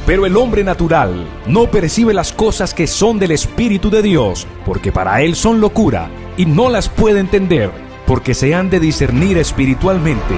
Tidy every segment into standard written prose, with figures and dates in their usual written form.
Pero el hombre natural no percibe las cosas que son del Espíritu de Dios, porque para él son locura, y no las puede entender, porque se han de discernir espiritualmente.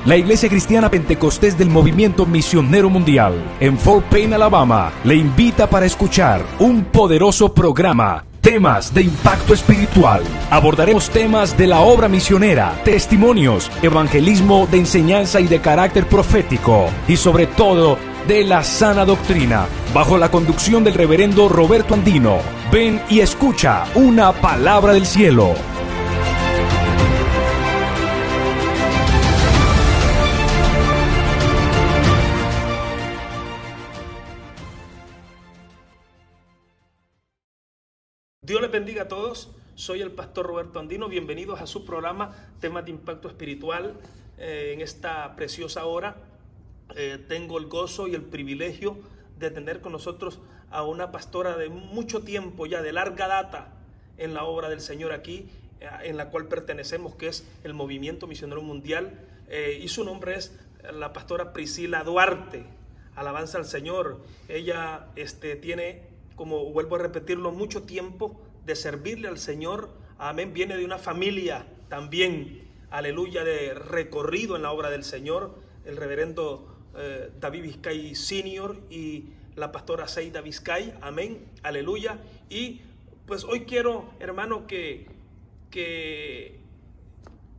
La Iglesia Cristiana Pentecostés del Movimiento Misionero Mundial en Fort Payne, Alabama, le invita para escuchar un poderoso programa. Temas de impacto espiritual. Abordaremos temas de la obra misionera, testimonios, evangelismo de enseñanza y de carácter profético, y sobre todo, de la sana doctrina, bajo la conducción del reverendo Roberto Andino. Ven y escucha una palabra del cielo. Dios les bendiga a todos. Soy el pastor Roberto Andino. Bienvenidos a su programa Temas de Impacto Espiritual. En esta preciosa hora tengo el gozo y el privilegio de tener con nosotros a una pastora de mucho tiempo ya, de larga data en la obra del Señor aquí, en la cual pertenecemos, que es el Movimiento Misionero Mundial. Y su nombre es la pastora Priscila Duarte. Alabanza al Señor. Ella tiene, como vuelvo a repetirlo, mucho tiempo de servirle al Señor. Amén. Viene de una familia también, aleluya, de recorrido en la obra del Señor. El reverendo David Vizcay Senior y la pastora Seida Vizcay. Amén. Aleluya. Y pues hoy quiero, hermano, que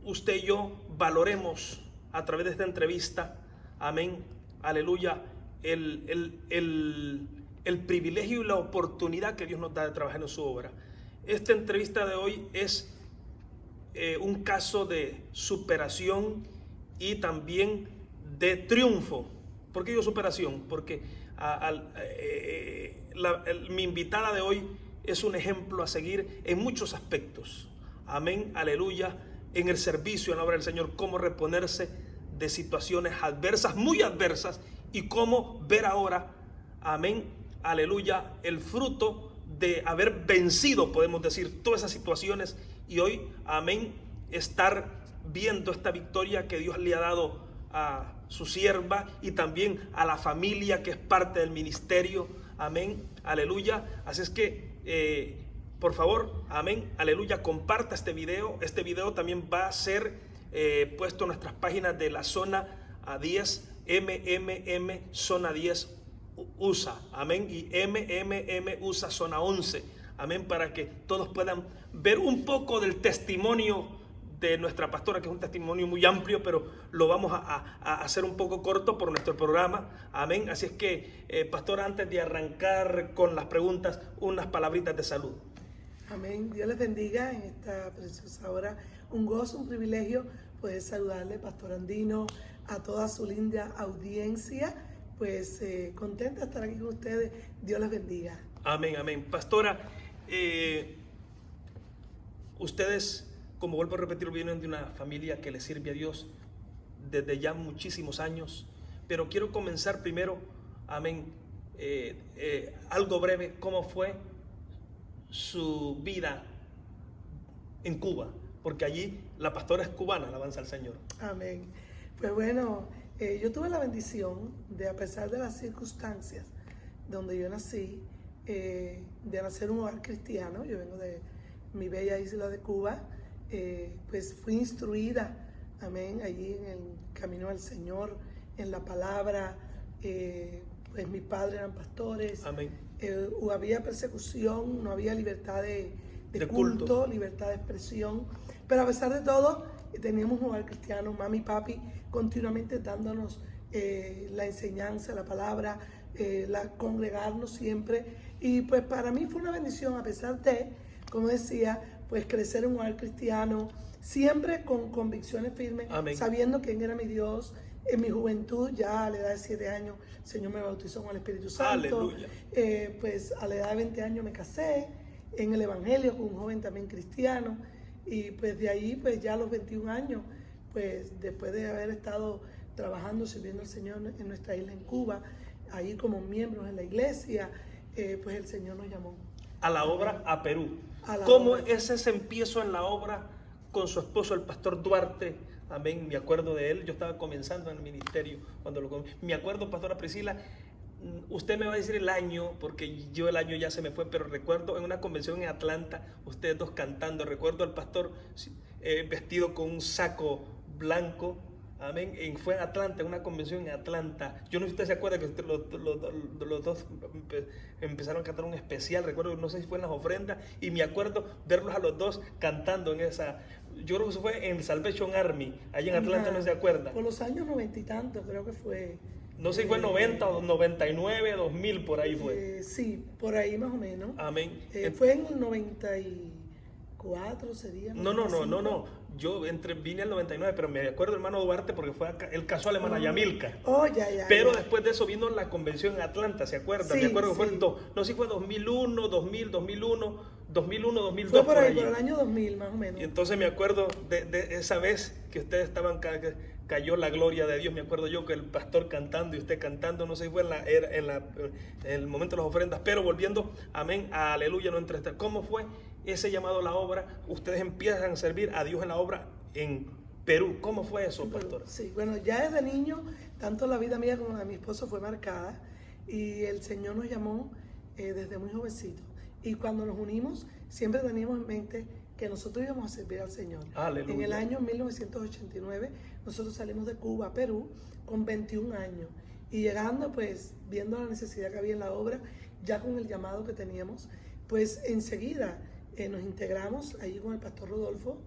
usted y yo valoremos a través de esta entrevista. Amén. Aleluya. El privilegio y la oportunidad que Dios nos da de trabajar en su obra. Esta entrevista de hoy es un caso de superación y también de triunfo. ¿Por qué digo superación? Porque mi invitada de hoy es un ejemplo a seguir en muchos aspectos. Amén, aleluya, en el servicio, en la obra del Señor, cómo reponerse de situaciones adversas, muy adversas, y cómo ver ahora, amén, aleluya, el fruto de haber vencido, podemos decir, todas esas situaciones, y hoy, amén, estar viendo esta victoria que Dios le ha dado a su sierva y también a la familia que es parte del ministerio. Amén, aleluya. Así es que, por favor, amén, aleluya, comparta este video. Este video también va a ser puesto en nuestras páginas de la zona 10, zona 10 USA, amén, y USA zona 11, amén, para que todos puedan ver un poco del testimonio de nuestra pastora, que es un testimonio muy amplio, pero lo vamos a hacer un poco corto por nuestro programa, amén. Así es que, pastora, antes de arrancar con las preguntas, unas palabritas de salud. Amén. Dios les bendiga en esta preciosa hora. Un gozo, un privilegio poder saludarle, pastor Andino, a toda su linda audiencia. Pues contenta de estar aquí con ustedes. Dios les bendiga. Amén, amén. Pastora, ustedes, como vuelvo a repetir, vienen de una familia que le sirve a Dios desde ya muchísimos años. Pero quiero comenzar primero, amén, algo breve, cómo fue su vida en Cuba, porque allí la pastora es cubana, alabanza al Señor. Amén. Pues bueno, yo tuve la bendición de, a pesar de las circunstancias donde yo nací, de nacer en un hogar cristiano. Yo vengo de mi bella isla de Cuba, pues fui instruida, amén, allí en el camino del Señor, en la palabra. Pues mis padres eran pastores. Amén. Había persecución, no había libertad de culto, libertad de expresión, pero a pesar de todo teníamos un hogar cristiano, mami y papi continuamente dándonos la enseñanza, la palabra, congregarnos siempre. Y pues para mí fue una bendición, a pesar de, como decía, pues crecer en un hogar cristiano, siempre con convicciones firmes. Amén. Sabiendo quién era mi Dios. En mi juventud, ya a la edad de 7 años, el Señor me bautizó con el Espíritu Santo. Aleluya. Pues a la edad de 20 años me casé en el Evangelio con un joven también cristiano. Y pues de ahí, pues ya a los 21 años, pues después de haber estado trabajando, sirviendo al Señor en nuestra isla en Cuba, ahí como miembros en la iglesia, pues el Señor nos llamó. A la obra a Perú. ¿Cómo es ese empiezo en la obra con su esposo, el pastor Duarte? amén, me acuerdo de él, yo estaba comenzando en el ministerio me acuerdo, pastora Priscila, usted me va a decir el año, porque yo el año ya se me fue, pero recuerdo en una convención en Atlanta, ustedes dos cantando, recuerdo al pastor vestido con un saco blanco, amén, fue en Atlanta, en una convención en Atlanta. Yo no sé si usted se acuerda que los dos empezaron a cantar un especial, recuerdo, no sé si fue en las ofrendas, y me acuerdo verlos a los dos cantando en esa, yo creo que eso fue en Salvation Army, allá en Atlanta, ¿no se acuerda? Por los años 90 y tanto, creo que fue. No sé si fue 90 o 99, 2000, por ahí fue. Sí, por ahí más o menos. Amén. Fue en el 94, sería. No. Yo vine al 99, pero me acuerdo, hermano Duarte, porque fue acá, él casó a la hermana Yamilka. Oh, ya. Pero después de eso vino la convención en Atlanta, ¿se acuerda? Sí, me acuerdo que fue sí. no sé si fue 2001, 2002. Fue por ahí, por el año 2000, más o menos. Y entonces me acuerdo de esa vez que ustedes estaban, cayó la gloria de Dios. Me acuerdo yo que el pastor cantando y usted cantando, no sé si fue en el momento de las ofrendas, pero volviendo, amén, a aleluya, no entre estar. ¿Cómo fue ese llamado a la obra? Ustedes empiezan a servir a Dios en la obra en Perú. ¿Cómo fue eso, pastor? Sí, bueno, ya desde niño, tanto la vida mía como la de mi esposo fue marcada, y el Señor nos llamó desde muy jovencito. Y cuando nos unimos, siempre teníamos en mente que nosotros íbamos a servir al Señor. Aleluya. En el año 1989, nosotros salimos de Cuba a Perú con 21 años. Y llegando, pues, viendo la necesidad que había en la obra, ya con el llamado que teníamos, pues enseguida nos integramos allí con el pastor Rodolfo,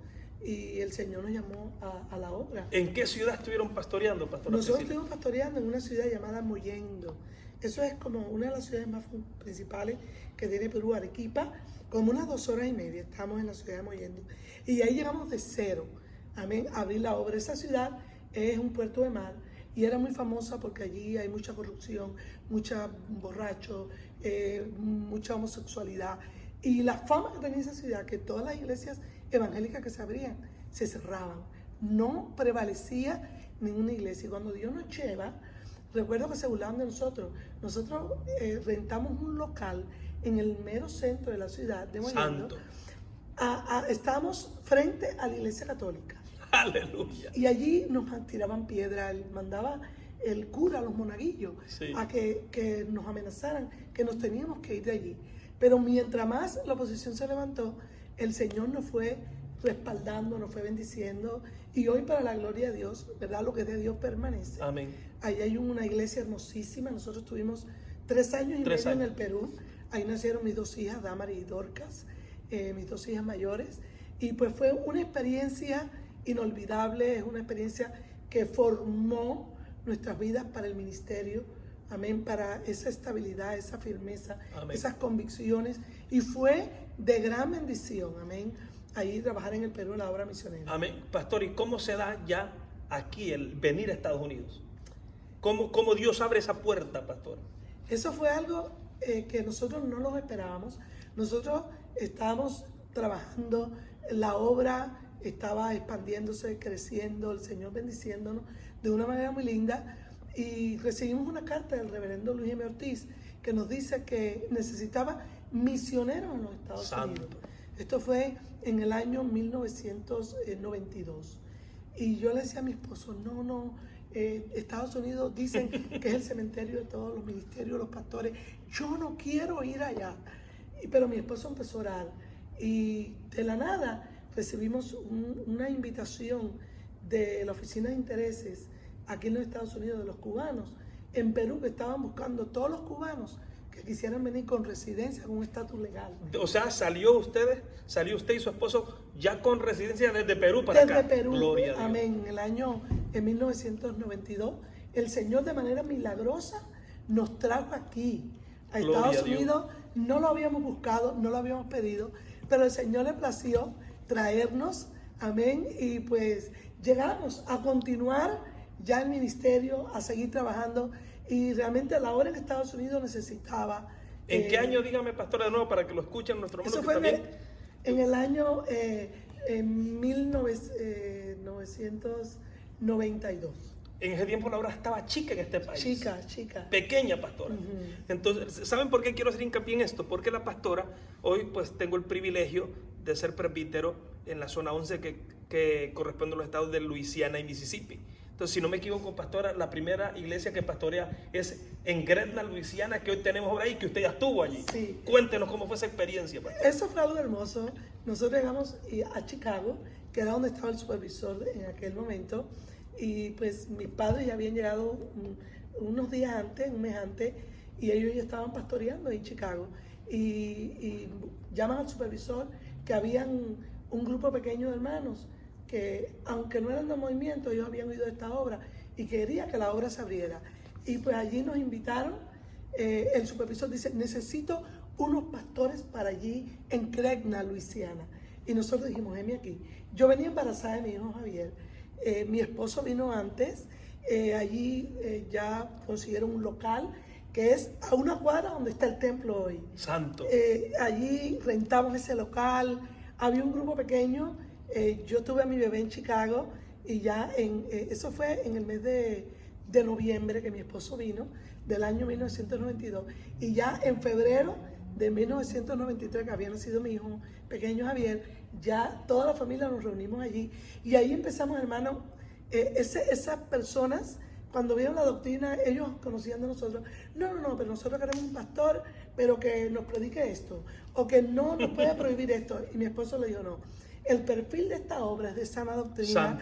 y el Señor nos llamó a la obra. ¿En qué ciudad estuvieron pastoreando, pastor? Nosotros estuvimos pastoreando en una ciudad llamada Mollendo. Eso es como una de las ciudades más principales que tiene Perú, Arequipa, como unas 2 horas y media. Estamos en la ciudad de Mollendo. Y ahí llegamos de cero, amén, a abrir la obra. Esa ciudad es un puerto de mar y era muy famosa porque allí hay mucha corrupción, mucha borracho, mucha homosexualidad. Y la fama que tenía esa ciudad, que todas las iglesias evangélicas que se abrían, se cerraban. No prevalecía ninguna iglesia. Y cuando Dios nos lleva, recuerdo que se burlaban de nosotros. Nosotros rentamos un local en el mero centro de la ciudad de Mollendo. Estábamos frente a la iglesia católica. Aleluya. Y allí nos tiraban piedra, mandaba el cura a los monaguillos a que nos amenazaran, que nos teníamos que ir de allí. Pero mientras más la oposición se levantó, el Señor nos fue respaldando, nos fue bendiciendo, y hoy, para la gloria de Dios, ¿verdad? Lo que es de Dios permanece. Amén. Ahí hay una iglesia hermosísima. Nosotros tuvimos 3 años y medio en el Perú. Ahí nacieron mis 2 hijas, Damari y Dorcas, mis 2 hijas mayores, y pues fue una experiencia inolvidable. Es una experiencia que formó nuestras vidas para el ministerio, amén, para esa estabilidad, esa firmeza, amén, esas convicciones, y fue de gran bendición, amén, ahí trabajar en el Perú en la obra misionera. Amén. Pastor, ¿y cómo se da ya aquí el venir a Estados Unidos? ¿Cómo Dios abre esa puerta, pastor? Eso fue algo que nosotros no lo esperábamos. Nosotros estábamos trabajando, la obra estaba expandiéndose, creciendo, el Señor bendiciéndonos de una manera muy linda, y recibimos una carta del reverendo Luis M. Ortiz que nos dice que necesitaba misioneros en los Estados Unidos. Esto fue en el año 1992. Y yo le decía a mi esposo, no, Estados Unidos dicen que es el cementerio de todos los ministerios, los pastores. Yo no quiero ir allá. Pero mi esposo empezó a orar, y de la nada recibimos una invitación de la Oficina de Intereses aquí en los Estados Unidos de los cubanos en Perú, que estaban buscando todos los cubanos que quisieran venir con residencia, con un estatus legal. O sea, salió usted y su esposo ya con residencia desde Perú para acá. Desde Perú, gloria a Dios. Amén. En el año 1992, el Señor de manera milagrosa nos trajo aquí a Estados Unidos. No lo habíamos buscado, no lo habíamos pedido, pero el Señor le plació traernos, amén, y pues llegamos a continuar ya el ministerio, a seguir trabajando, y realmente la obra en Estados Unidos necesitaba. ¿En qué año, dígame, pastora, de nuevo, para que lo escuchen nuestro hermano? Eso fue también en el año 1992. En ese tiempo la obra estaba chica en este país. Chica. Pequeña, pastora. Entonces, ¿saben por qué quiero hacer hincapié en esto? Porque la pastora, hoy pues tengo el privilegio de ser presbítero en la zona 11, que que corresponde a los estados de Luisiana y Mississippi. Entonces, si no me equivoco, pastora, la primera iglesia que pastorea es en Gretna, Luisiana, que hoy tenemos ahora ahí, que usted ya estuvo allí. Sí. Cuéntenos cómo fue esa experiencia, pastor. Eso fue algo hermoso. Nosotros llegamos a Chicago, que era donde estaba el supervisor en aquel momento, y pues mis padres ya habían llegado unos días antes, un mes antes, y ellos ya estaban pastoreando en Chicago. Y llaman al supervisor que habían un grupo pequeño de hermanos que, aunque no eran de movimiento, ellos habían oído esta obra y quería que la obra se abriera. Y pues allí nos invitaron. El supervisor dice: necesito unos pastores para allí en Gretna, Luisiana. Y nosotros dijimos: heme aquí. Yo venía embarazada de mi hijo Javier. Mi esposo vino antes. Allí ya consiguieron un local que es a una cuadra donde está el templo hoy. Santo. Allí rentamos ese local. Había un grupo pequeño. Yo tuve a mi bebé en Chicago y ya eso fue en el mes de noviembre que mi esposo vino, del año 1992. Y ya en febrero de 1993, que había nacido mi hijo pequeño Javier, ya toda la familia nos reunimos allí. Y ahí empezamos, hermano, esas personas, cuando vieron la doctrina, ellos conocían de nosotros. No, pero nosotros queremos un pastor, pero que nos predique esto, o que no nos puede prohibir esto. Y mi esposo le dijo: no. El perfil de esta obra es de sana doctrina.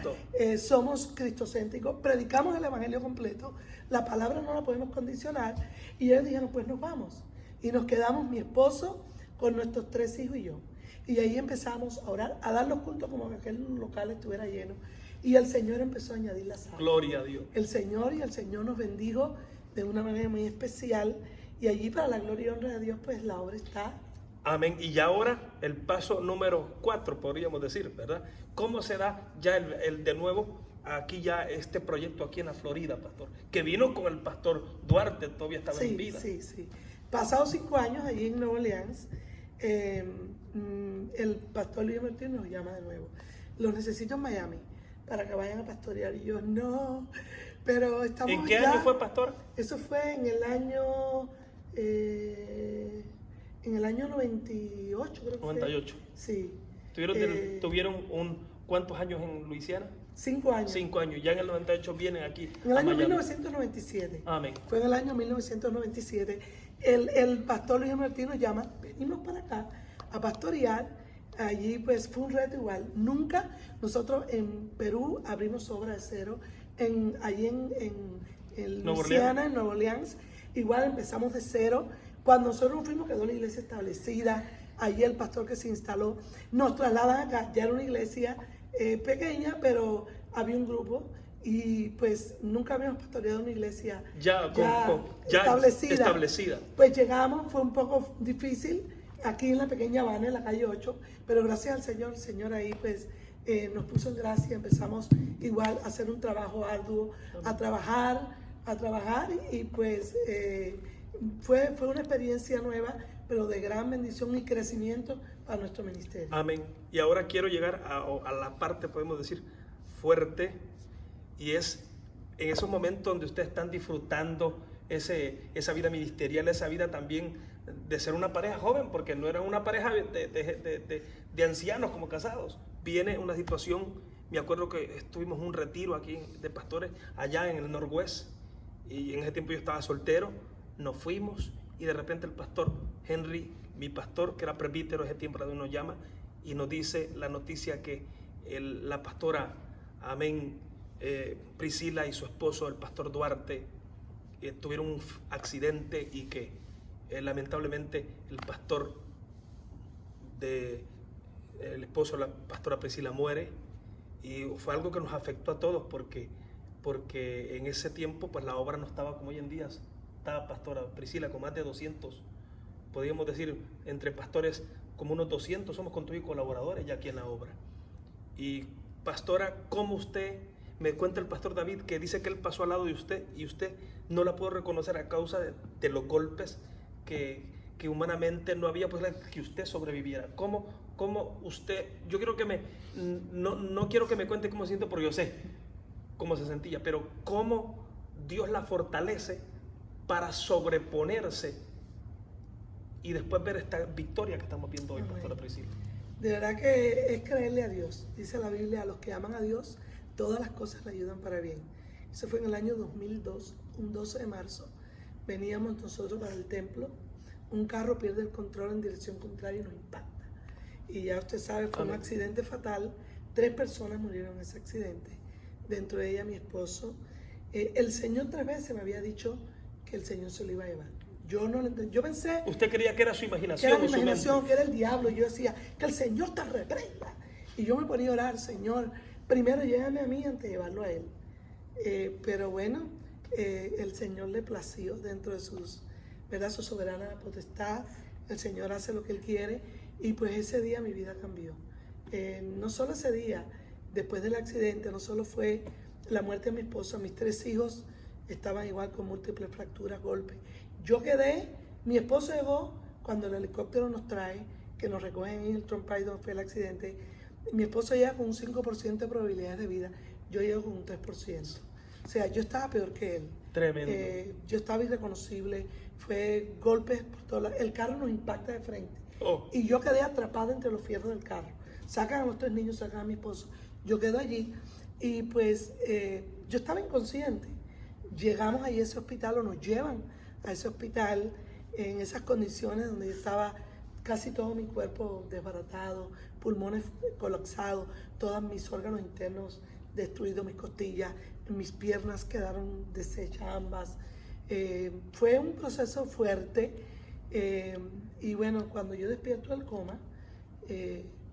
Somos cristocéntricos, predicamos el evangelio completo, la palabra no la podemos condicionar. Y ellos dijeron: pues nos vamos. Y nos quedamos mi esposo con nuestros 3 hijos y yo. Y ahí empezamos a orar, a dar los cultos como que aquel local estuviera lleno. Y el Señor empezó a añadir la sal. Gloria a Dios. El Señor nos bendijo de una manera muy especial. Y allí, para la gloria y honra de Dios, pues la obra está. Amén. Y ahora el paso número 4, podríamos decir, ¿verdad? ¿Cómo se da ya el de nuevo aquí ya este proyecto aquí en la Florida, pastor? Que vino con el pastor Duarte, todavía estaba en vida. Sí. Pasados 5 años allí en Nueva Orleans, el pastor Luis Martín nos llama de nuevo. Los necesito en Miami para que vayan a pastorear. Y yo: no, pero estamos. ¿En qué año fue, pastor? Eso fue en el año 98, creo que 98. fue. Sí. ¿Tuvieron cuántos años en Luisiana? 5 años. 5 años. Ya en el 98 vienen aquí. En el año Miami. 1997. Amén. Fue en el año 1997. El pastor Luis Martín nos llama: venimos para acá a pastorear. Allí pues fue un reto igual. Nunca nosotros en Perú abrimos obra de cero. Allí en Luisiana, en Nueva Orleans, igual empezamos de cero. Cuando nosotros nos fuimos, quedó una iglesia establecida. Allí el pastor que se instaló nos trasladan acá. Ya era una iglesia pequeña, pero había un grupo. Y pues nunca habíamos pastoreado una iglesia ya establecida. Pues llegamos, fue un poco difícil aquí en la pequeña Habana, en la calle 8, pero gracias al Señor, el Señor ahí pues nos puso en gracia. Empezamos igual a hacer un trabajo arduo, a trabajar y pues fue una experiencia nueva, pero de gran bendición y crecimiento para nuestro ministerio. Amén. Y ahora quiero llegar a la parte, podemos decir, fuerte, y es en esos momentos donde ustedes están disfrutando esa vida ministerial, esa vida también de ser una pareja joven, porque no era una pareja de ancianos como casados. Viene una situación, me acuerdo que estuvimos en un retiro aquí de pastores allá en el Northwest, y en ese tiempo yo estaba soltero. Nos fuimos y de repente el pastor Henry, mi pastor, que era presbítero ese tiempo, nos llama y nos dice la noticia que la pastora, amén, Priscila y su esposo, el pastor Duarte, tuvieron un accidente y que lamentablemente el pastor el esposo de la pastora Priscila muere. Y fue algo que nos afectó a todos porque en ese tiempo pues la obra no estaba como hoy en día. Estaba pastora Priscila con más de 200, podríamos decir, entre pastores como unos 200 somos con todos y colaboradores ya aquí en la obra. Y pastora, ¿cómo usted, me cuenta el pastor David, que dice que él pasó al lado de usted y usted no la pudo reconocer a causa de los golpes que humanamente no había posibilidad que usted sobreviviera? ¿Cómo usted, yo quiero que no quiero que me cuente cómo se siente, porque yo sé cómo se sentía, pero cómo Dios la fortalece para sobreponerse y después ver esta victoria que estamos viendo hoy, pastora Priscila? De verdad que es creerle a Dios. Dice la Biblia, a los que aman a Dios, todas las cosas le ayudan para bien. Eso fue en el año 2002, un 12 de marzo. Veníamos nosotros para el templo, un carro pierde el control en dirección contraria y nos impacta. Y ya usted sabe, fue un accidente fatal. 3 personas murieron en ese accidente, dentro de ella mi esposo. El Señor 3 veces me había dicho que el Señor se lo iba a llevar. Yo no lo entendí. Yo pensé... ¿Usted creía que era su imaginación? Que era mi imaginación, que era el diablo. Y yo decía, que el Señor te reprenda. Y yo me ponía a orar, Señor, primero llévame a mí antes de llevarlo a Él. Pero bueno, el Señor le plació dentro de ¿verdad? Su soberana potestad. El Señor hace lo que Él quiere. Y pues ese día mi vida cambió. No solo ese día, después del accidente, no solo fue la muerte de mi esposa, mis 3 hijos estaban igual con múltiples fracturas, golpes. Yo quedé, mi esposo llegó cuando el helicóptero nos trae, que nos recogen en Hilton Pride donde fue el accidente. Mi esposo llega con un 5% de probabilidades de vida, yo llego con un 3%. O sea, yo estaba peor que él. Tremendo. Yo estaba irreconocible, fue golpes por todos lados. El carro nos impacta de frente. Y yo quedé atrapada entre los fierros del carro. Sacan a los 3 niños, sacan a mi esposo. Yo quedo allí y pues yo estaba inconsciente. Llegamos a ese hospital o nos llevan a ese hospital en esas condiciones donde yo estaba casi todo mi cuerpo desbaratado, pulmones colapsados, todos mis órganos internos destruidos, mis costillas, mis piernas quedaron deshechas ambas. Fue un proceso fuerte y bueno, cuando yo despierto del coma,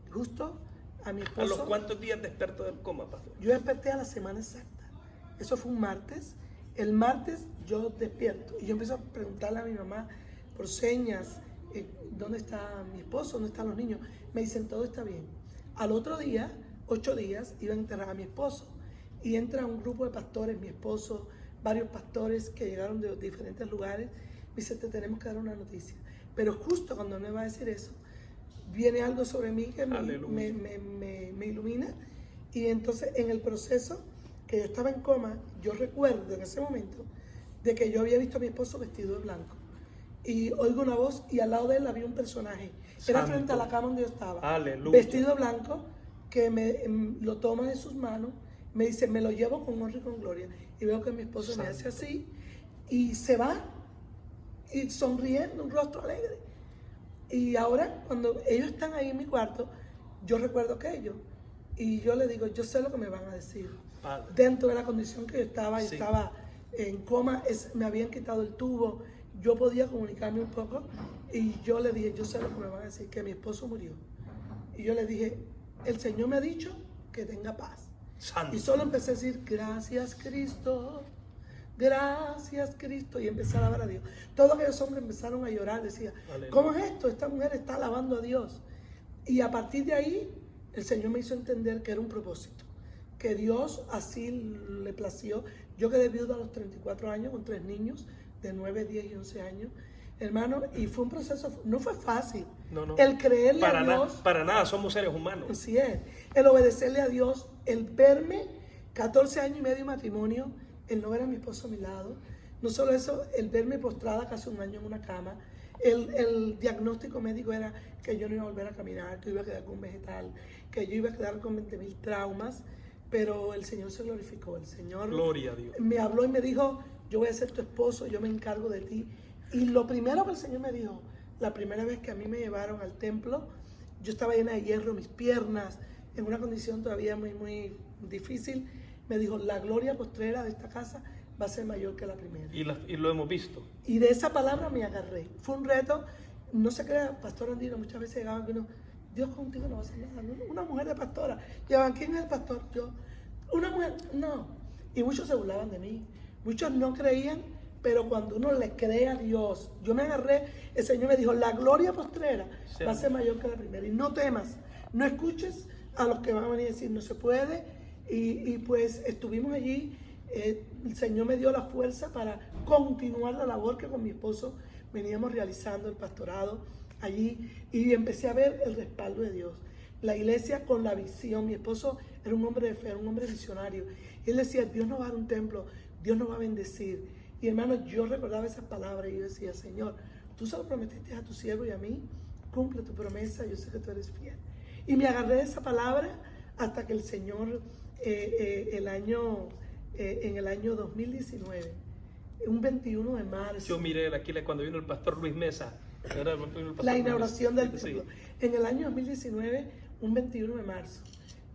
justo a mi esposo... ¿A los cuántos días despertó del coma, pastor? Yo desperté a la semana exacta. Eso fue un martes. El martes yo despierto y yo empiezo a preguntarle a mi mamá por señas, ¿dónde está mi esposo? ¿Dónde están los niños? Me dicen, todo está bien. Al otro día, 8 días, iban a enterrar a mi esposo. Y entra un grupo de pastores, mi esposo, varios pastores que llegaron de diferentes lugares. Me dice, te tenemos que dar una noticia. Pero justo cuando me va a decir eso, viene algo sobre mí que me ilumina. Y entonces en el proceso que yo estaba en coma, yo recuerdo en ese momento de que yo había visto a mi esposo vestido de blanco. Y oigo una voz y al lado de él había un personaje. Era frente a la cama donde yo estaba. Aleluya. Vestido de blanco, que lo toma de sus manos, me dice, me lo llevo con honra y con gloria. Y veo que mi esposo me hace así y se va y sonriendo, un rostro alegre. Y ahora cuando ellos están ahí en mi cuarto, yo recuerdo aquello. Y yo le digo, yo sé lo que me van a decir. Padre. Dentro de la condición que yo estaba en coma, me habían quitado el tubo, yo podía comunicarme un poco y yo le dije, yo sé lo que me van a decir, que mi esposo murió. Y yo le dije, el Señor me ha dicho que tenga paz. Santo. Y solo empecé a decir, gracias Cristo, gracias Cristo, y empecé a alabar a Dios. Todos aquellos hombres empezaron a llorar, decía, aleluya. ¿Cómo es esto? Esta mujer está alabando a Dios. Y a partir de ahí, el Señor me hizo entender que era un propósito, que Dios así le plació. Yo quedé viuda a los 34 años con 3 niños de 9, 10 y 11 años, hermano, y fue un proceso, no fue fácil. No. El creerle a Dios. Para nada, somos seres humanos. Así es. El obedecerle a Dios, el verme 14 años y medio de matrimonio, el no ver a mi esposo a mi lado. No solo eso, el verme postrada casi un año en una cama. El diagnóstico médico era que yo no iba a volver a caminar, que iba a quedar con un vegetal, que yo iba a quedar con 20,000 traumas, pero el Señor se glorificó. El Señor Gloria a Dios. Me habló y me dijo, yo voy a ser tu esposo, yo me encargo de ti. Y lo primero que el Señor me dijo, la primera vez que a mí me llevaron al templo, yo estaba llena de hierro, mis piernas, en una condición todavía muy, muy difícil, me dijo, la gloria postrera de esta casa va a ser mayor que la primera. Y lo hemos visto. Y de esa palabra me agarré. Fue un reto, no se crea, Pastor Andino, muchas veces llegaban que uno, Dios contigo no va a hacer nada. Una mujer de pastora, llevaban, ¿quién es el pastor? Yo, una mujer, no. Y muchos se burlaban de mí, muchos no creían, pero cuando uno le cree a Dios, yo me agarré, el Señor me dijo, la gloria postrera va a ser mayor que la primera. Y no temas, no escuches a los que van a venir a decir, no se puede. Y pues estuvimos allí, el Señor me dio la fuerza para continuar la labor que con mi esposo veníamos realizando, el pastorado allí, y empecé a ver el respaldo de Dios. La iglesia con la visión, mi esposo era un hombre de fe, era un hombre visionario. Y él decía, Dios nos va a dar un templo, Dios nos va a bendecir. Y hermano, yo recordaba esas palabras y yo decía, Señor, tú solo prometiste a tu siervo y a mí, cumple tu promesa, yo sé que tú eres fiel. Y me agarré de esa palabra hasta que el Señor, en el año 2019, un 21 de marzo. Yo miré aquí cuando vino el pastor Luis Mesa. La inauguración del templo. Sí. En el año 2019, un 21 de marzo,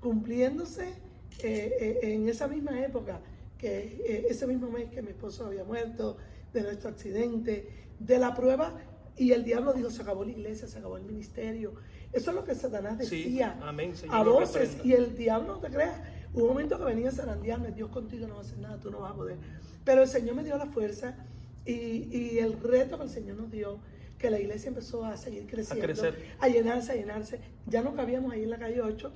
cumpliéndose en esa misma época, ese mismo mes que mi esposo había muerto, de nuestro accidente, de la prueba, y el diablo dijo, se acabó la iglesia, se acabó el ministerio. Eso es lo que Satanás decía, sí, amén, Señor, a voces, y el diablo, no te creas, hubo un momento que venía a zarandearme, Dios contigo no va a hacer nada, tú no vas a poder. Pero el Señor me dio la fuerza y el reto que el Señor nos dio, que la iglesia empezó a seguir creciendo, a llenarse. Ya no cabíamos ahí en la calle 8,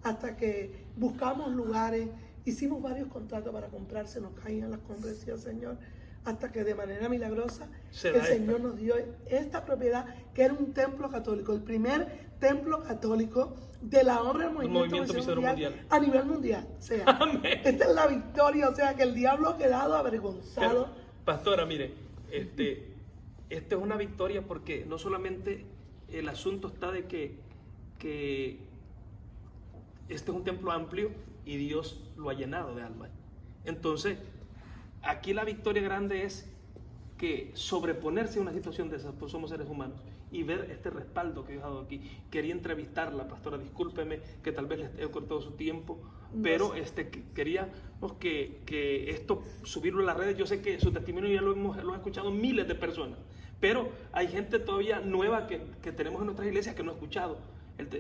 hasta que buscamos lugares, hicimos varios contratos para comprar, se nos caían las compras, decía Señor, hasta que de manera milagrosa el Señor nos dio esta propiedad, que era un templo católico, el primer templo católico de la obra del Movimiento Misionero Mundial a nivel mundial. O sea, amén. Esta es la victoria, o sea, que el diablo ha quedado avergonzado. Pastora, mire, esta es una victoria porque no solamente el asunto está de que este es un templo amplio y Dios lo ha llenado de almas. Entonces, aquí la victoria grande es que sobreponerse a una situación de esas, pues somos seres humanos, y ver este respaldo que Dios ha dado aquí. Quería entrevistarla, pastora, discúlpeme que tal vez les he cortado su tiempo, pero queríamos que esto, subirlo a las redes. Yo sé que su testimonio ya lo han escuchado miles de personas, pero hay gente todavía nueva que tenemos en nuestras iglesias que no ha escuchado.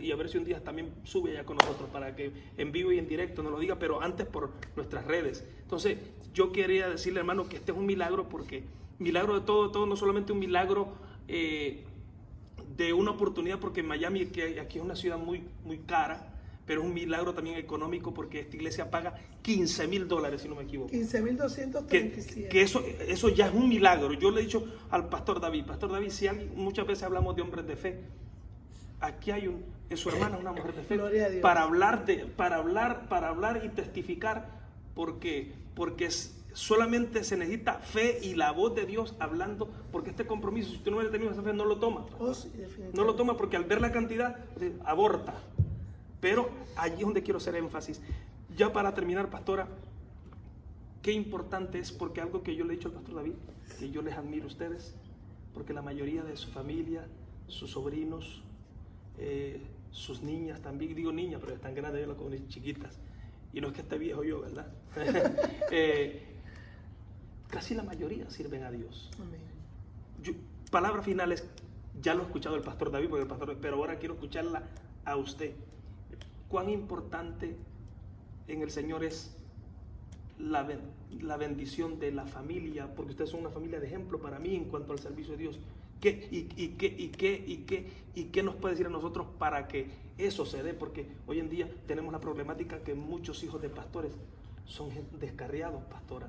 Y a ver si un día también sube allá con nosotros para que en vivo y en directo nos lo diga, pero antes por nuestras redes. Entonces yo quería decirle, hermano, que este es un milagro, porque milagro de todo, no solamente un milagro de una oportunidad, porque Miami, que aquí es una ciudad muy, muy cara, pero es un milagro también económico, porque esta iglesia paga $15,000, si no me equivoco. 15,237. Que eso ya es un milagro. Yo le he dicho al pastor David, si alguien, muchas veces hablamos de hombres de fe, aquí hay su hermana, una mujer de fe, para hablar y testificar, porque solamente se necesita fe y la voz de Dios hablando, porque este compromiso, si usted no hubiera tenido esa fe, no lo toma. Sí, no lo toma, porque al ver la cantidad, aborta. Pero allí es donde quiero hacer énfasis. Ya para terminar, pastora, qué importante es, porque algo que yo le he dicho al pastor David, que yo les admiro a ustedes, porque la mayoría de su familia, sus sobrinos, sus niñas también, digo niñas, pero están grandes, yo como chiquitas, y no es que esté viejo yo, ¿verdad? Casi la mayoría sirven a Dios. Amén. Palabras finales, ya lo he escuchado el pastor David, pero ahora quiero escucharla a usted. ¿Cuán importante en el Señor es la bendición de la familia? Porque ustedes son una familia de ejemplo para mí en cuanto al servicio de Dios. ¿Qué nos puede decir a nosotros para que eso se dé? Porque hoy en día tenemos la problemática que muchos hijos de pastores son descarriados, pastora.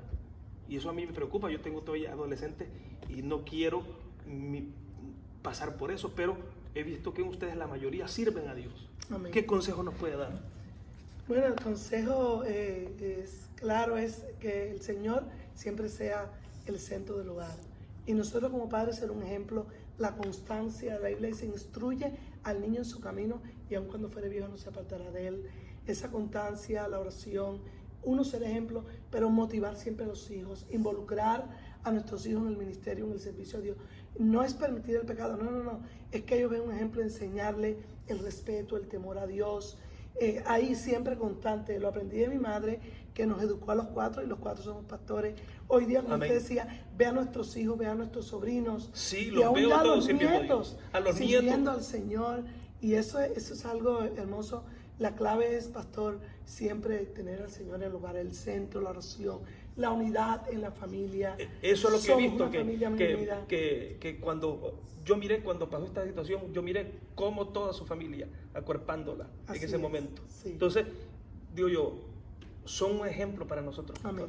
Y eso a mí me preocupa. Yo tengo todavía adolescentes y no quiero pasar por eso, pero he visto que ustedes la mayoría sirven a Dios. Amén. ¿Qué consejo nos puede dar? Bueno, el consejo es que el Señor siempre sea el centro del hogar. Y nosotros como padres ser un ejemplo, la constancia. La Biblia dice, instruye al niño en su camino y aun cuando fuere viejo no se apartará de él. Esa constancia, la oración, uno ser ejemplo, pero motivar siempre a los hijos, involucrar a nuestros hijos en el ministerio, en el servicio a Dios. No es permitir el pecado, no. Es que ellos ven un ejemplo, enseñarle el respeto, el temor a Dios. Ahí siempre constante. Lo aprendí de mi madre, que nos educó a los 4 y los 4 somos pastores. Hoy día, como usted decía, ve a nuestros hijos, ve a nuestros sobrinos. Sí, los veo a todos nietos, a los sirviendo nietos al Señor. Y eso es algo hermoso. La clave es, pastor, siempre tener al Señor en el lugar, el centro, la oración, la unidad en la familia. Eso es lo que he visto, que cuando pasó esta situación, yo miré cómo toda su familia acuerpándola en ese momento. Sí. Entonces, digo yo, son un ejemplo para nosotros. Amén.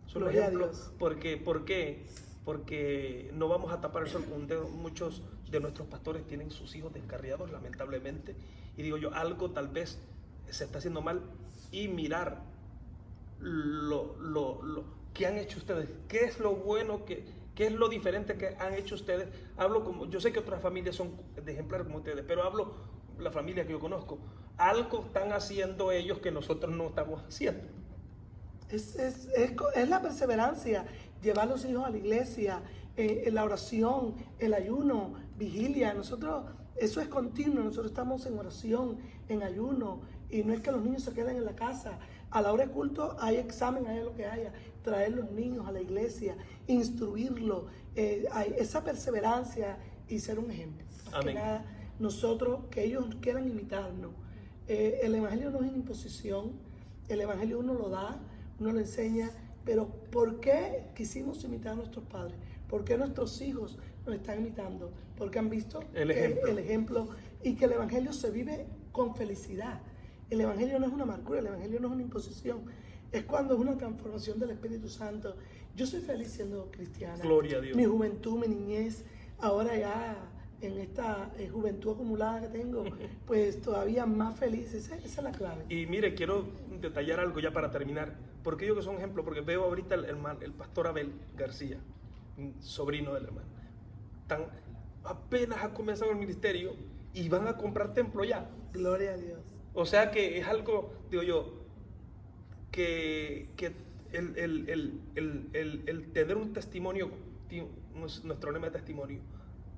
Son un ejemplo. Porque no vamos a tapar el sol con un dedo. Muchos de nuestros pastores tienen sus hijos descarriados, lamentablemente. Y digo yo, algo tal vez se está haciendo mal, y mirar lo que han hecho ustedes, qué es lo bueno, qué es lo diferente que han hecho ustedes. Yo sé que otras familias son de ejemplar como ustedes, pero hablo la familia que yo conozco. algo están haciendo ellos que nosotros no estamos haciendo. Es la perseverancia, llevar a los hijos a la iglesia, en la oración, el ayuno, vigilia. Nosotros, eso es continuo, nosotros estamos en oración, en ayuno, y no es que los niños se queden en la casa. A la hora de culto hay examen, haya lo que haya, traer los niños a la iglesia, instruirlos, hay esa perseverancia y ser un ejemplo. Más que nada, nosotros, que ellos quieran imitarnos. El evangelio no es una imposición, el evangelio uno lo da, uno lo enseña, pero ¿por qué quisimos imitar a nuestros padres? ¿Por qué nuestros hijos nos están imitando? Porque han visto el ejemplo y que el evangelio se vive con felicidad. El evangelio no es una amargura, el evangelio no es una imposición, es cuando es una transformación del Espíritu Santo. Yo soy feliz siendo cristiana. Gloria a Dios. Mi juventud, mi niñez, ahora ya en esta juventud acumulada que tengo, pues todavía más feliz. Esa es la clave. Y mire, quiero detallar algo ya para terminar. Porque yo que soy un ejemplo, porque veo ahorita el pastor Abel García, sobrino del hermano. Apenas ha comenzado el ministerio y van a comprar templo ya. Gloria a Dios. O sea que es algo, digo yo, que el tener un testimonio, nuestro lema de testimonio,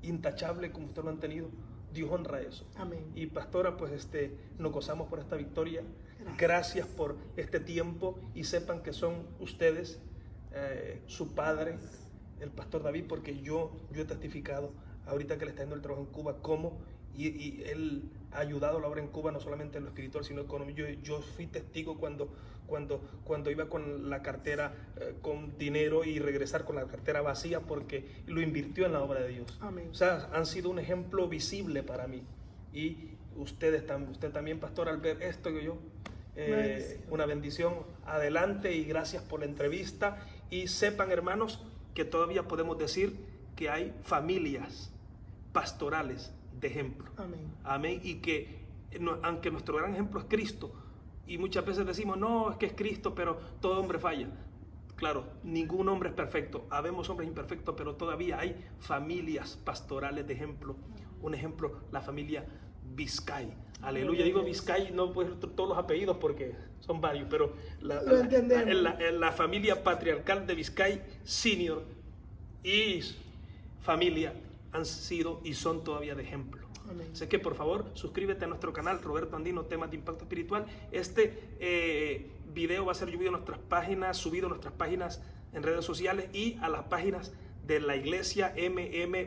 intachable como ustedes lo han tenido, Dios honra eso. Amén. Y pastora, pues nos gozamos por esta victoria. Gracias por este tiempo y sepan que son ustedes, su padre, el pastor David, porque yo he testificado ahorita que le está dando el trabajo en Cuba, cómo y él ha ayudado a la obra en Cuba, no solamente en lo espiritual, sino económico. Yo fui testigo cuando iba con la cartera con dinero y regresar con la cartera vacía porque lo invirtió en la obra de Dios. Amén. O sea, han sido un ejemplo visible para mí. Y usted también, pastor, al ver esto que yo, una bendición. Adelante y gracias por la entrevista. Y sepan, hermanos, que todavía podemos decir que hay familias pastorales de ejemplo. Amén. Amén. Y que aunque nuestro gran ejemplo es Cristo, y muchas veces decimos, no, es que es Cristo, pero todo hombre falla. Claro, ningún hombre es perfecto. Habemos hombres imperfectos, pero todavía hay familias pastorales de ejemplo. Un ejemplo, la familia Vizcay. Aleluya. Digo Vizcay, no puedo decir todos los apellidos porque son varios, pero la familia patriarcal de Vizcay Senior y familia han sido y son todavía de ejemplo. Amén. Así que por favor suscríbete a nuestro canal Roberto Andino, temas de impacto espiritual. Este video va a ser subido a nuestras páginas en redes sociales y a las páginas de la iglesia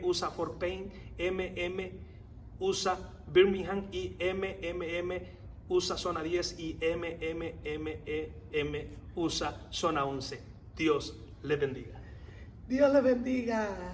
USA Fort Payne, USA Birmingham y USA Zona 10 y USA Zona 11. Dios les bendiga. Dios les bendiga.